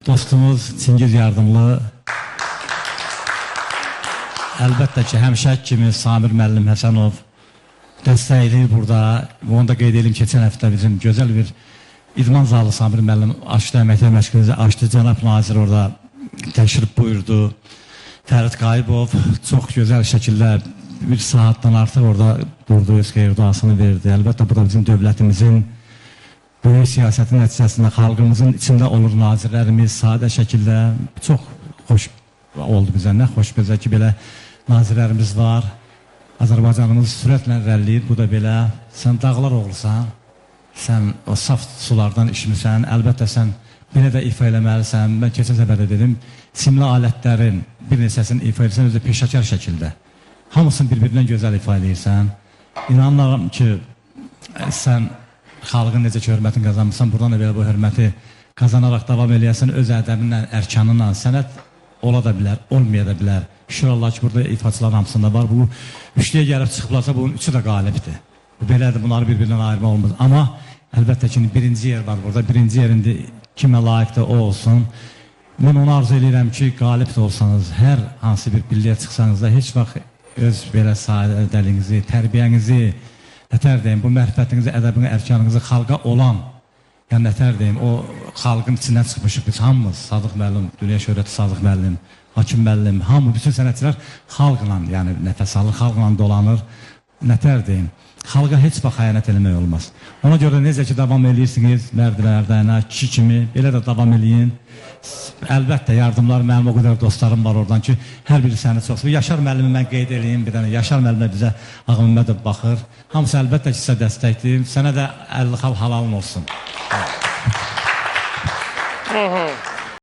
dostumuz Çingiz Yardımlı, əlbəttə ki, həmişək kimi Samir müəllim Həsənov dəstəkləyir burada. Onu da qeyd edelim, keçən həftə bizim gözəl bir idman zalı Samir müəllim açdı, əməklər məşğuliyyəti açdı, cənab nazir orada təşrif buyurdu. Fərid Qayıbov çox gözəl şəkildə bir saatdan artıq orada durdu, öz xeyir duasını verdi. Əlbəttə, bu da bizim dövlətimizin böyük siyasətin nəticəsində xalqımızın içində olur nazirlərimiz, sadə şəkildə çox xoş oldu bizə. Nə xoş bizə ki, belə nazirlərimiz var. Azərbaycanımız sürətlə irəliləyir, bu da belə. Sən dağlar oğlusan, sən o saf sulardan içmirsən, əlbəttə sən belə də ifa eləməlisən. Mən keçən səfərdə dedim, simli alətlərin bir neçəsini ifa edirsən, özü peşəkar şəkildə. Hamısını bir-birindən gözəl ifa edirsən. İnanıram ki, sən xalqın necə ki, hörmətini qazanmışsan, buradan da belə bu hörməti qazanaraq davam eləyəsən, öz ədəbinlə, ərkanınla, sənət ola da bilər, olmaya da bilər. Şükür Allah ki, burada ifaçıların hamısında var. Bu üçlüyə gəlib çıxıblarsa, bunun üçü də qalibdir. Bu belədir, bunları bir-birindən ayırma olmaz. Amma əlbəttə ki, birinci yer var burada. Birinci yerində kimə layiqdir o olsun. Mən onu arzu edirəm ki, qalib də olsanız, hər hansı bir birliyə çıxsanız da heç vaxt öz belə sadəliyinizi, tərbiyənizi, nətər deyim, bu mərifətinizi, ədəbini, ərkanınızı xalqa olan, yəni nətər deyim, o xalqın içindən çıxmışıq biz hamımız, Sadıq müəllim, dünya şöhrəti Sadıq müəllim, Hakim müəllim, hamı, bütün sənətçilər xalqla, yəni nəfəs alır, xalqla dolanır, nətər deyim, xalqa heç vaxt xəyanət eləmək olmaz. Ona görə necə ki, davam edirsiniz, mərdilərdən, kişi kimi, belə də davam eləyin. Əlbəttə, yardımlar, mənim o qədər dostlarım var oradan ki, hər biri səni çox sevir. Yaşar müəllimi mən qeyd edeyim, bir dənə Yaşar müəllimə bizə Ağa Məmmədov baxır. Hamısı əlbəttə ki, sizə dəstəkdir. Sənə də 50 xal halalın olsun.